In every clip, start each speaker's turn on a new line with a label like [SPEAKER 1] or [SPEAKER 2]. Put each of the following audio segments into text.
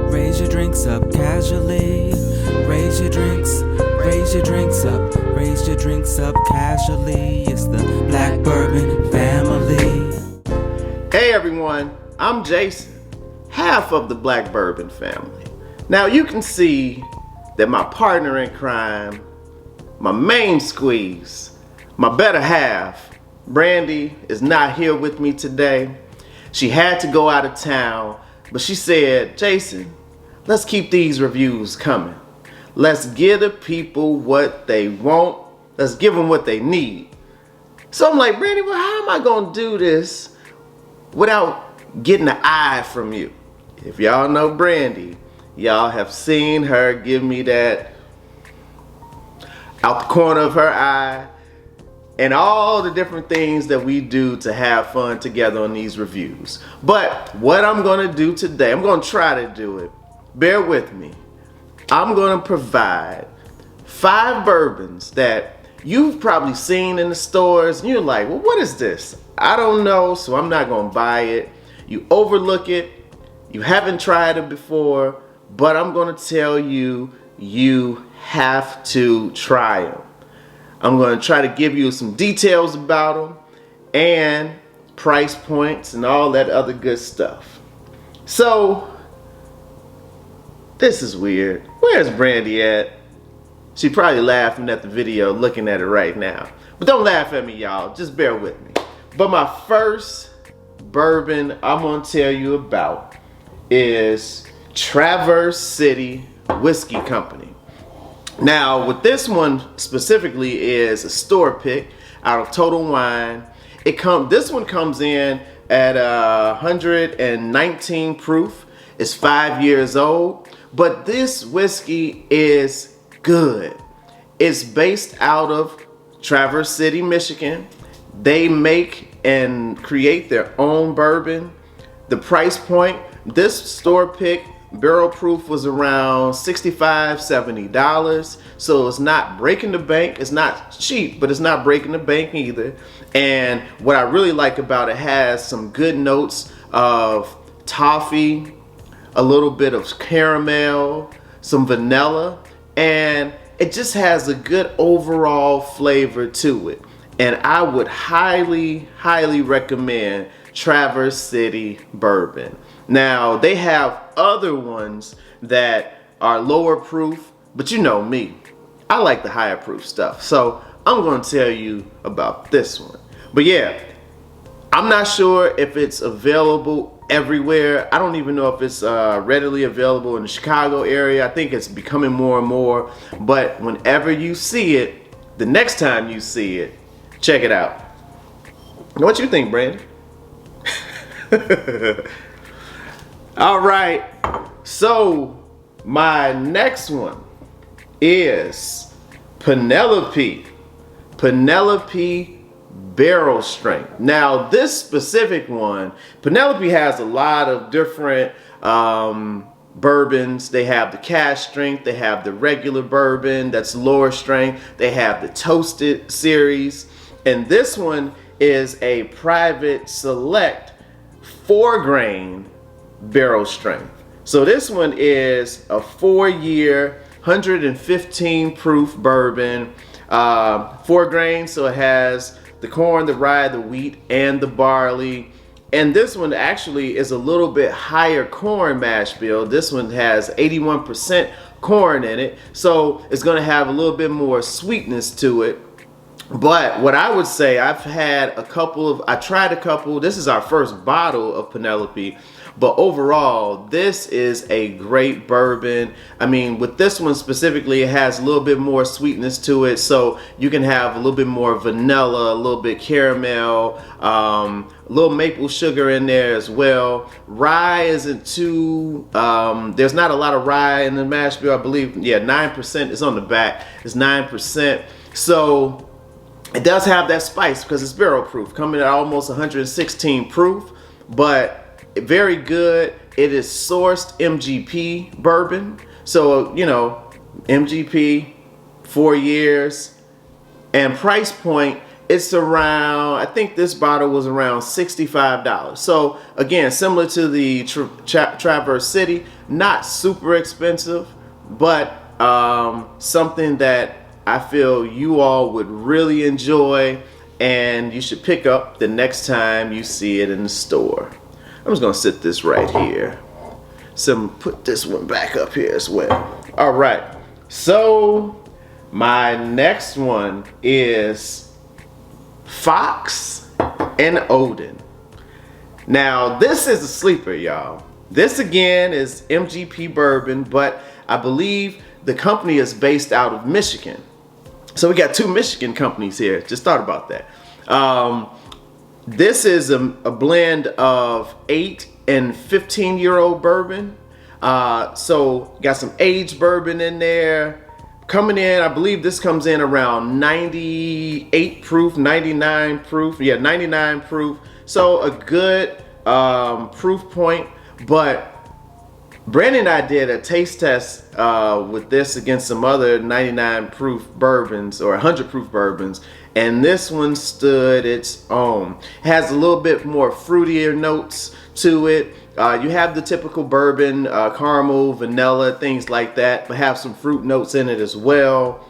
[SPEAKER 1] Raise your drinks up casually. Raise your drinks up. Raise your drinks up casually. It's the Black Bourbon family.
[SPEAKER 2] Hey everyone, I'm Jason, half of the Black Bourbon family. Now you can see that my partner in crime, my main squeeze, my better half, Brandy, is not here with me today. She had to go out of town, but she said, Jason, let's keep these reviews coming. Let's give the people what they want. Let's give them what they need. So I'm like, Brandy, well, how am I gonna do this without getting an eye from you? If y'all know Brandy, y'all have seen her give me that out the corner of her eye and all the different things that we do to have fun together on these reviews. But what I'm gonna do today, I'm gonna try to do it. Bear with me. I'm gonna provide 5 bourbons that you've probably seen in the stores and you're like, well, what is this? I don't know, so I'm not gonna buy it. You overlook it, you haven't tried it before, but I'm gonna tell you, you have to try them. I'm gonna try to give you some details about them and price points and all that other good stuff. So, this is weird. Where's Brandy at? She probably laughing at the video, looking at it right now. But don't laugh at me, y'all. Just bear with me. But my first bourbon I'm gonna tell you about is Traverse City Whiskey Company. Now, with this one specifically is a store pick out of Total Wine. This one comes in at 119 proof. It's 5 years old. But this whiskey is good. It's based out of Traverse City, Michigan. They make and create their own bourbon. The price point, this store pick barrel proof was around $65, $70. So it's not breaking the bank. It's not cheap, but it's not breaking the bank either. And what I really like about it, has some good notes of toffee, a little bit of caramel, some vanilla, and it just has a good overall flavor to it. And I would highly, highly recommend Traverse City Bourbon. Now, they have other ones that are lower proof, but you know me, I like the higher proof stuff. So I'm gonna tell you about this one. But yeah, I'm not sure if it's available everywhere. I don't even know if it's readily available in the Chicago area. I think it's becoming more and more. But whenever you see it, the next time you see it, check it out. What you think, Brandon? All right. So my next one is Penelope barrel strength. Now this specific one, Penelope has a lot of different bourbons. They have the cask strength, they have the regular bourbon that's lower strength, they have the toasted series, and this one is a private select 4-grain barrel strength. So this one is a 4-year 115 proof bourbon, 4 grains, so it has the corn, the rye, the wheat, and the barley. And this one actually is a little bit higher corn mash bill. This one has 81% corn in it, so it's gonna have a little bit more sweetness to it. But what I would say, I tried a couple, this is our first bottle of Penelope, but overall, this is a great bourbon. I mean, with this one specifically, it has a little bit more sweetness to it, so you can have a little bit more vanilla, a little bit caramel, a little maple sugar in there as well. Rye isn't too, there's not a lot of rye in the mash bill, I believe. Yeah, 9%, it's on the back, it's 9%. So it does have that spice because it's barrel proof, coming at almost 116 proof, but very good. It is sourced MGP bourbon. So, you know, MGP, 4 years, and price point, it's around, I think this bottle was around $65. So again, similar to the Traverse City, not super expensive, but something that I feel you all would really enjoy and you should pick up the next time you see it in the store. I'm just gonna sit this right here. So put this one back up here as well. All right, so my next one is Fox and Odin. Now this is a sleeper, y'all. This again is MGP Bourbon, but I believe the company is based out of Michigan. So we got two Michigan companies here. Just thought about that. This is a blend of 8 and 15-year-old bourbon. So got some aged bourbon in there. Coming in, I believe this comes in around 98 proof, 99 proof. Yeah, 99 proof. So a good proof point. But Brandon and I did a taste test with this against some other 99 proof bourbons or 100 proof bourbons, and this one stood its own. It has a little bit more fruitier notes to it. You have the typical bourbon, caramel, vanilla, things like that, but have some fruit notes in it as well.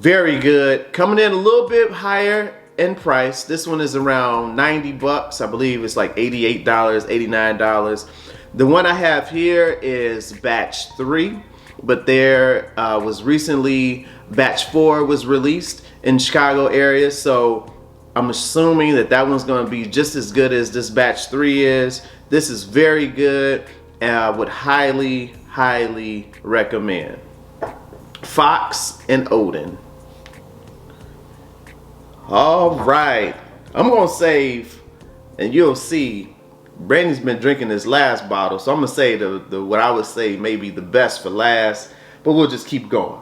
[SPEAKER 2] Very good. Coming in a little bit higher in price. This one is around 90 bucks. I believe it's like $88, $89. The one I have here is batch 3, but there was recently batch 4 was released in Chicago area, so I'm assuming that that one's going to be just as good as this batch 3 is. This is very good and I would highly recommend. Fox and Odin. All right, I'm gonna save, and you'll see Brandon's been drinking his last bottle, so I'm gonna say the what I would say maybe the best for last, but we'll just keep going.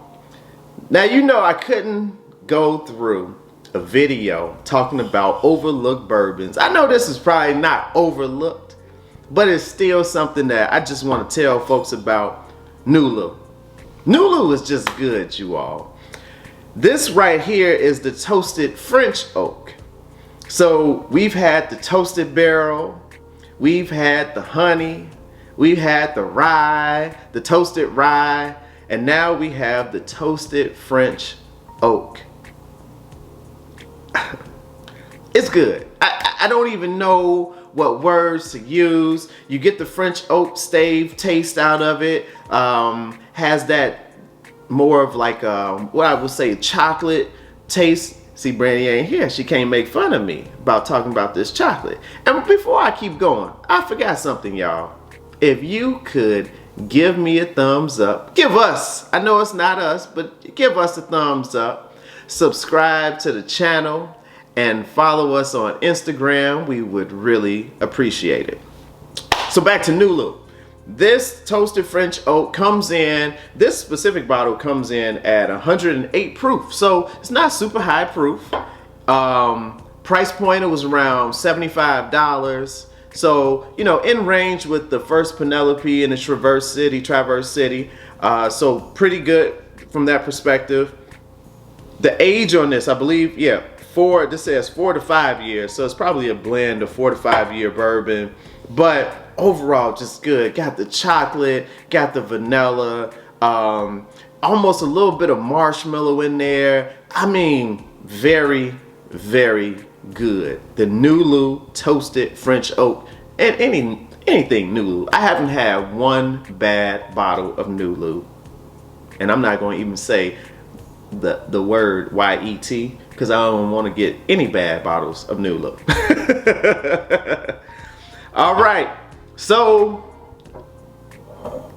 [SPEAKER 2] Now, you know, I couldn't go through a video talking about overlooked bourbons. I know this is probably not overlooked, but it's still something that I just want to tell folks about. Nulu. Nulu is just good, you all. This right here is the toasted French oak. So we've had the toasted barrel, we've had the honey, we've had the rye, the toasted rye, and now we have the toasted French oak. It's good. I don't even know what words to use. You get the French oak stave taste out of it. Has that more of like what I would say chocolate taste. See, Brandy ain't here. She can't make fun of me about talking about this chocolate. And before I keep going, I forgot something, y'all. If you could give me a thumbs up, give us, I know it's not us, but give us a thumbs up. Subscribe to the channel and follow us on Instagram. We would really appreciate it. So back to Nulu. This toasted French oak comes in, this specific bottle comes in at 108 proof. So it's not super high proof. Price point, it was around $75. So, you know, in range with the first Penelope and the Traverse City. So pretty good from that perspective. The age on this, I believe, yeah, this says 4 to 5 years. So it's probably a blend of 4 to 5 year bourbon. But overall, just good. Got the chocolate, got the vanilla, almost a little bit of marshmallow in there. I mean, very, very good. The Nulu toasted French oak, and anything Nulu. I haven't had one bad bottle of Nulu, and I'm not going to even say the word YET because I don't want to get any bad bottles of Nulu. All right, so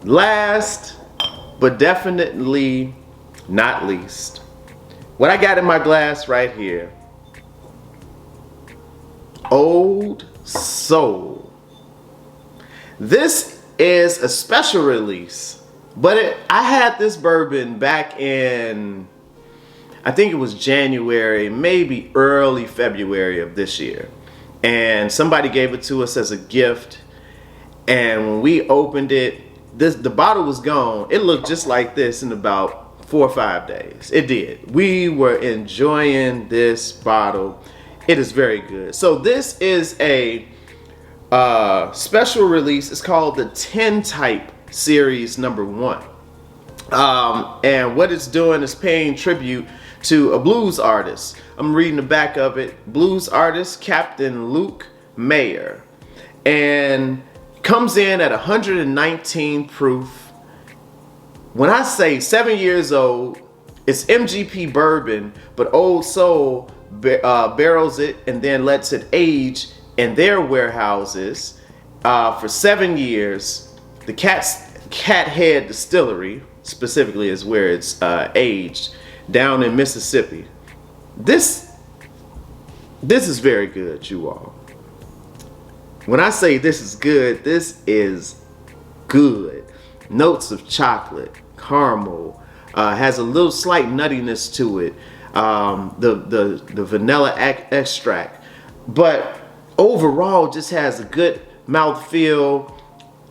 [SPEAKER 2] last but definitely not least, what I got in my glass right here, Old Soul. This is a special release, but I had this bourbon back in, I think it was January, maybe early February of this year. And somebody gave it to us as a gift. And when we opened it, the bottle was gone. It looked just like this in about 4 or 5 days. It did. We were enjoying this bottle. It is very good. So this is a special release. It's called the 10 type Series #1. And what it's doing is paying tribute to a blues artist. I'm reading the back of it. Blues artist Captain Luke Mayer. And comes in at 119 proof. When I say 7 years old, it's MGP bourbon, but Old Soul barrels it and then lets it age in their warehouses for 7 years. The Cat Head Distillery specifically is where it's aged, down in Mississippi. This is very good, you all. When I say this is good, this is good. Notes of chocolate, caramel, has a little slight nuttiness to it, the vanilla extract, but overall just has a good mouthfeel,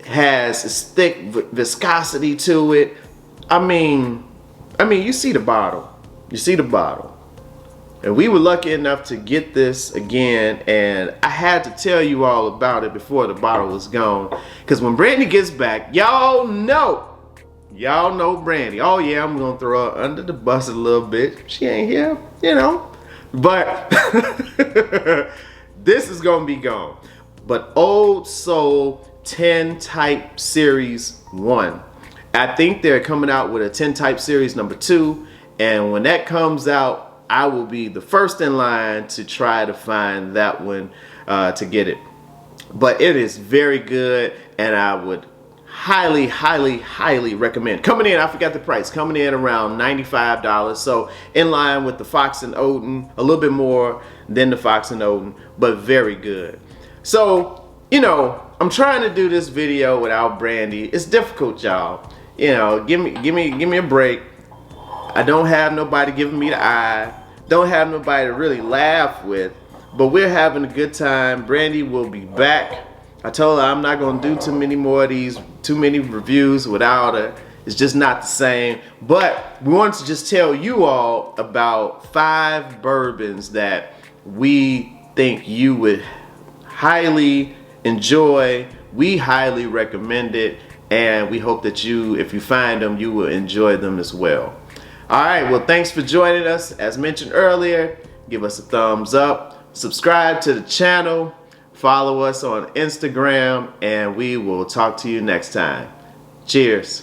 [SPEAKER 2] has this thick viscosity to it. I mean, you see the bottle. You see the bottle. And we were lucky enough to get this again, and I had to tell you all about it before the bottle was gone. Because when Brandy gets back, y'all know Brandy. Oh yeah, I'm gonna throw her under the bus a little bit. She ain't here, you know. But this is gonna be gone. But Old Soul 10 Type Series 1. I think they're coming out with a 10 Type Series #2, and when that comes out, I will be the first in line to try to find that one to get it. But it is very good, and I would highly, highly, highly recommend. Coming in, I forgot the price, coming in around $95, so in line with the Fox and Odin, a little bit more than the Fox and Odin, but very good. So, you know, I'm trying to do this video without Brandy. It's difficult, y'all. You know, give me a break. I don't have nobody giving me the eye. Don't have nobody to really laugh with. But we're having a good time. Brandy will be back. I told her I'm not going to do too many more of these, too many reviews without her. It's just not the same. But we wanted to just tell you all about 5 bourbons that we think you would highly enjoy. We highly recommend it. And we hope that you, if you find them, you will enjoy them as well. Alright, well, thanks for joining us. As mentioned earlier, give us a thumbs up, subscribe to the channel, follow us on Instagram, and we will talk to you next time. Cheers.